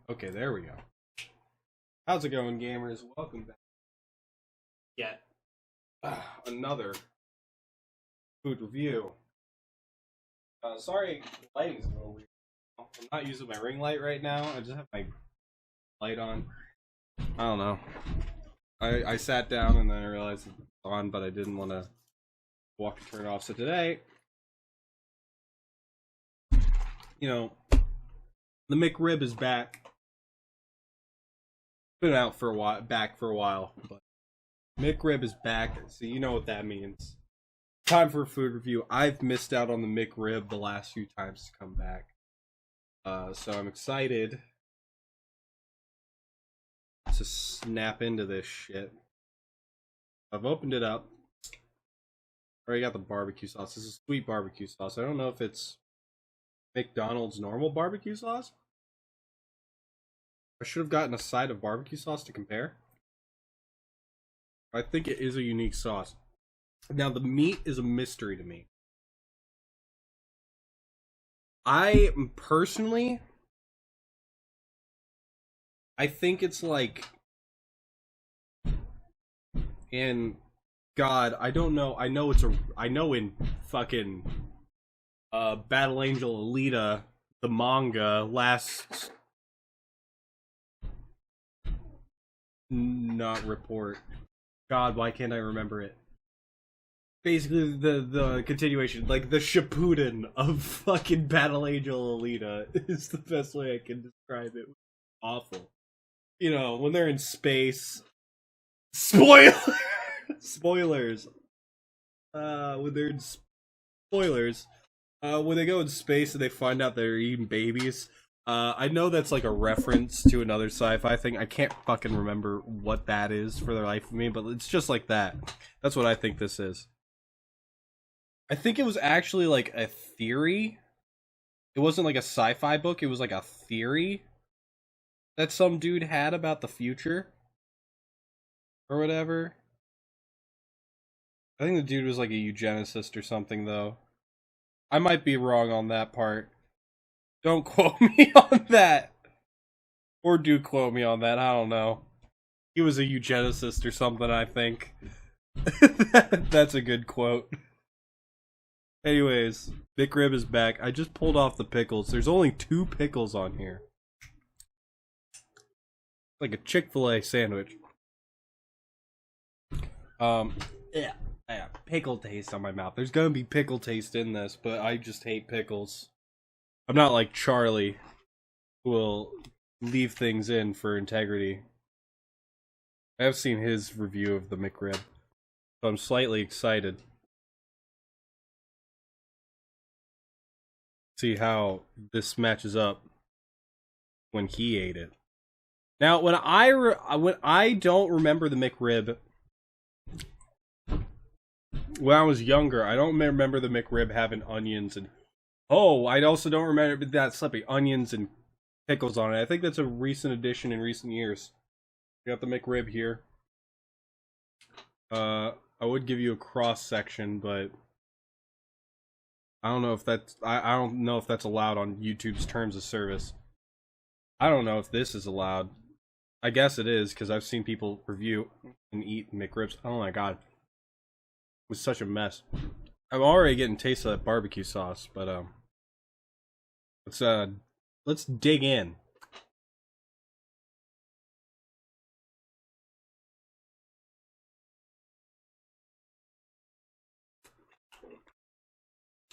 Okay, there we go. How's it going, gamers? Welcome back. Yet another food review. Sorry, the lighting's a little weird. I'm not using my ring light right now. I just have my light on. I don't know. I sat down and then I realized it's on, but I didn't want to walk and turn it off. So today, the Mick Crib is back. Been out for a while, but Mick Crib is back, so you know what that means. Time for a food review. I've missed out on the Mick Crib the last few times to come back, so I'm excited to snap into this shit. I've opened it up. Already got the barbecue sauce. This is sweet barbecue sauce. I don't know if it's McDonald's normal barbecue sauce. I should have gotten a side of barbecue sauce to compare. I think it is a unique sauce. Now, the meat is a mystery to me. I think it's like, in God, I don't know. I know in fucking Battle Angel Alita, the manga, last not report. God, why can't I remember it? Basically, the continuation, like the Shippuden of fucking Battle Angel Alita, is the best way I can describe it. Awful. You know, when they're in space. Spoilers. When they're in spoilers. When they go in space and they find out they're eating babies. I know that's like a reference to another sci-fi thing. I can't fucking remember what that is for the life of me, but it's just like that. That's what I think this is. I think it was actually like a theory. It wasn't like a sci-fi book, it was like a theory that some dude had about the future. Or whatever. I think the dude was like a eugenicist or something, though. I might be wrong on that part. Don't quote me on that. Or do quote me on that, I don't know. He was a eugenicist or something, I think. That's a good quote. Anyways, Mick Crib is back. I just pulled off the pickles. There's only 2 pickles on here. Like a Chick-fil-A sandwich. Yeah, pickle taste on my mouth. There's gonna be pickle taste in this, but I just hate pickles. I'm not like Charlie, who will leave things in for integrity. I have seen his review of the Mick Crib, so I'm slightly excited. See how this matches up when he ate it. Now, when I don't remember the Mick Crib. When I was younger, I don't remember the Mick Crib having onions and... Oh, I also don't remember that slippy. Onions and pickles on it. I think that's a recent addition in recent years. We got the Mick Crib here. I would give you a cross section, but... I don't know if that's... I don't know if that's allowed on YouTube's terms of service. I don't know if this is allowed. I guess it is, because I've seen people review and eat Mick Cribs. Oh my god. It was such a mess. I'm already getting taste of that barbecue sauce, but let's dig in.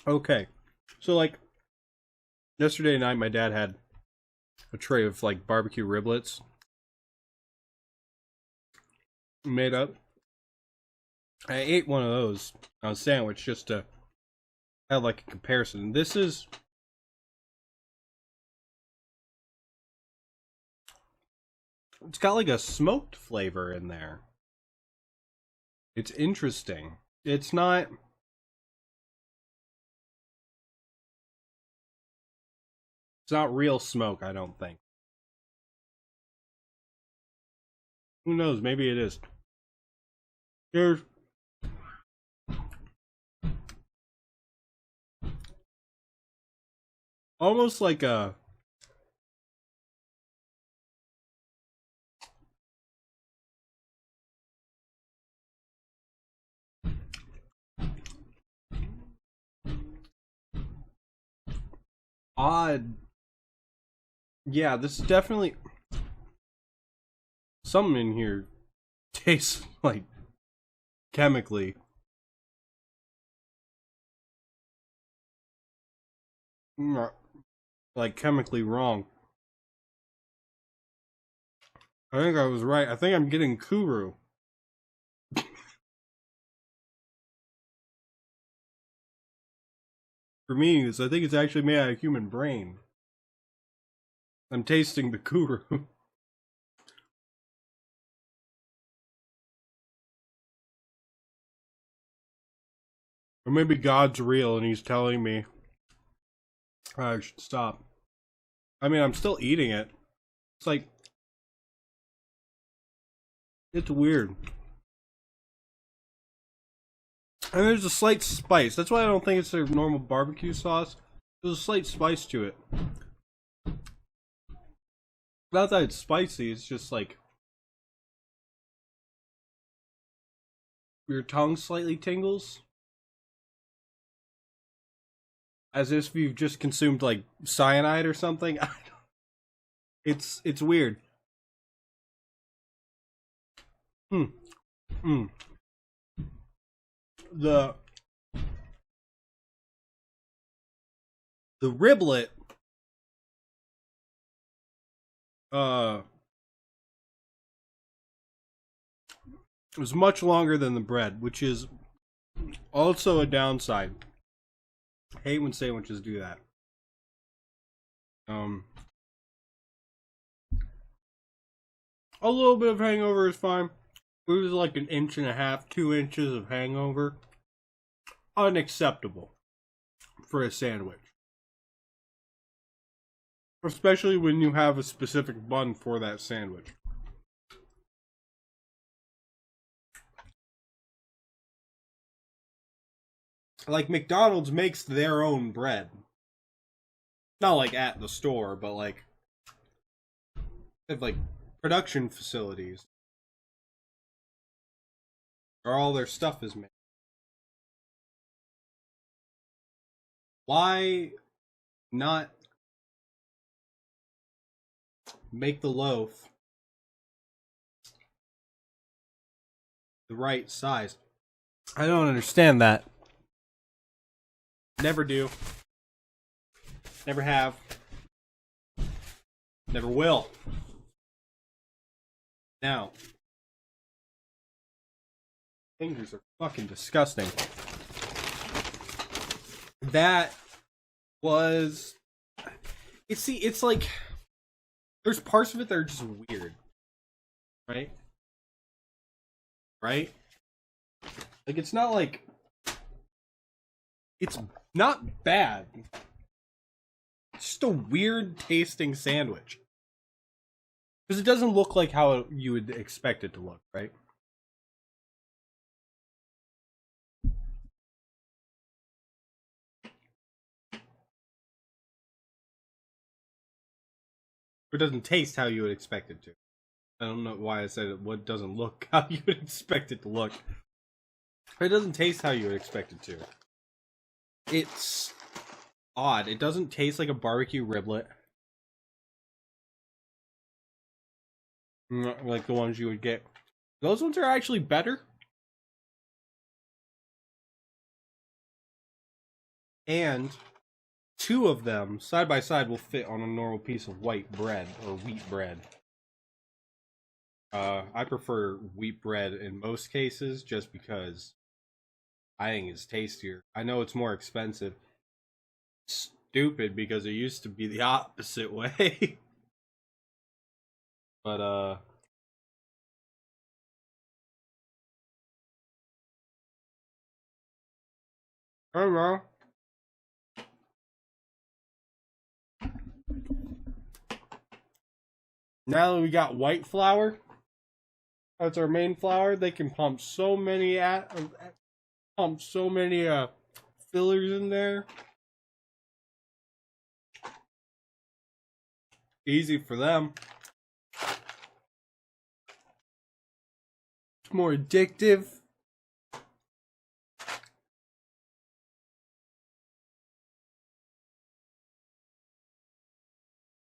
Okay. So like yesterday night my dad had a tray of like barbecue riblets made up. I ate one of those on a sandwich just to have like a comparison. This is... It's got like a smoked flavor in there. It's interesting. It's not... It's not real smoke, I don't think. Who knows? Maybe it is. There's... almost like a odd. Yeah, this is definitely something in here tastes like chemically. Like chemically wrong. I think I was right. I think I'm getting Kuru. For me, I think it's actually made out of human brain. I'm tasting the Kuru. Or maybe God's real and he's telling me I should stop. I mean, I'm still eating it. It's like, it's weird. And there's a slight spice. That's why I don't think it's their normal barbecue sauce. There's a slight spice to it. Not that it's spicy, it's just like your tongue slightly tingles. As if you've just consumed like cyanide or something. It's weird. Hmm. Hmm. The riblet was much longer than the bread, which is also a downside. I hate when sandwiches do that. A little bit of hangover is fine. It was like an inch and a half, 2 inches of hangover. Unacceptable for a sandwich. Especially when you have a specific bun for that sandwich. Like McDonald's makes their own bread. Not like at the store, but like they have like production facilities where all their stuff is made. Why not make the loaf the right size? I don't understand that. Never do. Never have. Never will. Now, fingers are fucking disgusting. That was... It's like... There's parts of it that are just weird. Right? Right? Like, it's not like... It's not bad. It's just a weird tasting sandwich. Because it doesn't look like how you would expect it to look, right? It doesn't taste how you would expect it to. I don't know why I said it. What doesn't look how you would expect it to look. It doesn't taste how you would expect it to. It's odd. It doesn't taste like a barbecue riblet. Like the ones you would get. Those ones are actually better. And two of them, side by side, will fit on a normal piece of white bread or wheat bread. I prefer wheat bread in most cases just because I think it's tastier. I know it's more expensive. Stupid because it used to be the opposite way. But I don't know. Now that we got white flour, that's our main flour. They can pump so many fillers in there. Easy for them. It's more addictive.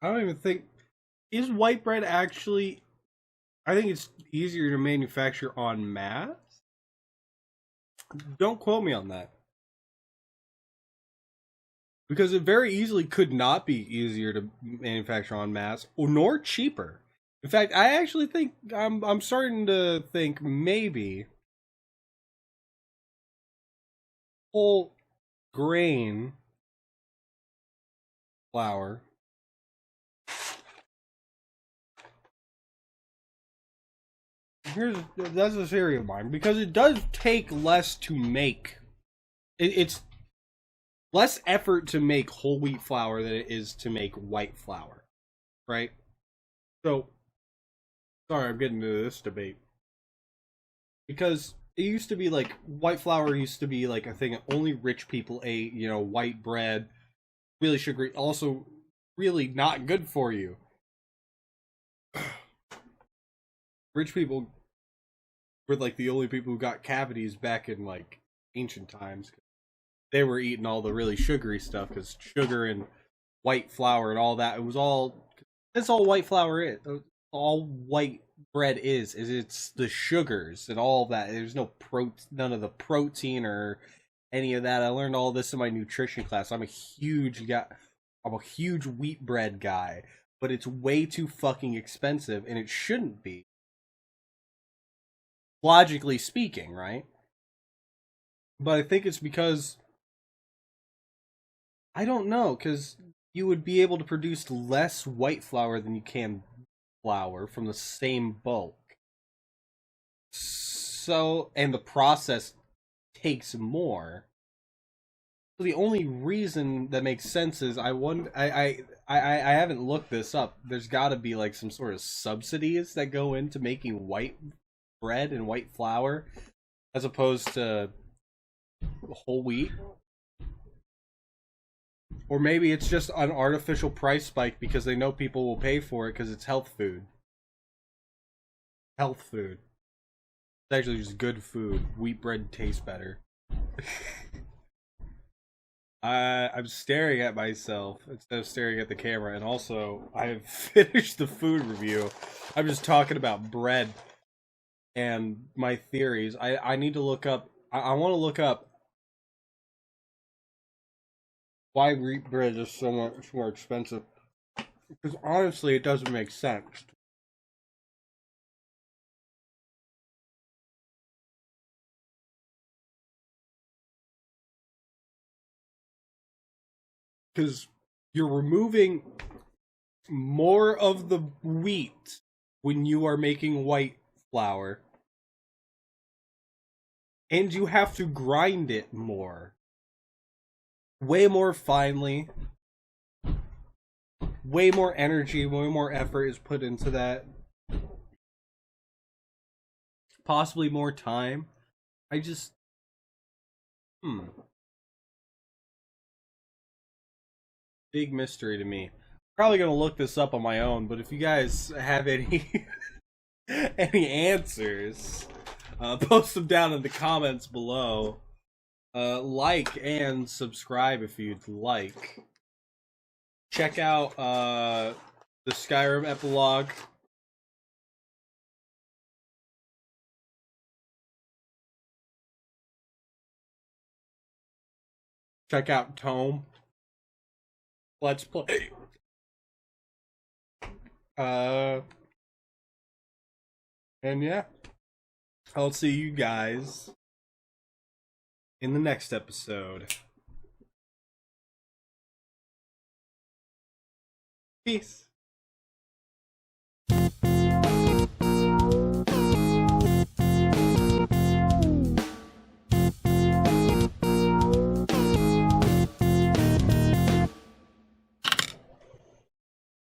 I don't even think is white bread actually. I think it's easier to manufacture en masse. Don't quote me on that. Because it very easily could not be easier to manufacture en masse, or nor cheaper. In fact, I actually think I'm starting to think maybe whole grain flour that's a theory of mine because it does take less to make. It's less effort to make whole wheat flour than it is to make white flour, right? So, sorry, I'm getting into this debate because it used to be like white flour used to be like a thing that only rich people ate. You know, white bread, really sugary, also really not good for you. Rich people were like the only people who got cavities back in like ancient times. They were eating all the really sugary stuff because sugar and white flour and all that. It was all. That's all white flour is. All white bread is it's the sugars and all that. There's none of the protein or any of that. I learned all this in my nutrition class. I'm a huge wheat bread guy, but it's way too fucking expensive, and it shouldn't be. Logically speaking, right? But I think it's because I don't know, because you would be able to produce less white flour than you can flour from the same bulk. So, and the process takes more. So the only reason that makes sense is I haven't looked this up. There's got to be like some sort of subsidies that go into making white bread and white flour as opposed to whole wheat. Or maybe it's just an artificial price spike because they know people will pay for it because it's health food. Health food. It's actually just good food. Wheat bread tastes better. I'm staring at myself instead of staring at the camera, and also I've finished the food review. I'm just talking about bread and my theories. I need to look up. I want to look up why wheat bread is so much more expensive. Because honestly, it doesn't make sense. Because you're removing more of the wheat when you are making white flour, and you have to grind it more. Way more finely. Way more energy, way more effort is put into that. Possibly more time. I just. Big mystery to me. Probably gonna look this up on my own, but if you guys have any any answers, post them down in the comments below. Like and subscribe if you'd like. Check out the Skyrim epilogue. Check out Tome. Let's play. And yeah, I'll see you guys in the next episode. Peace.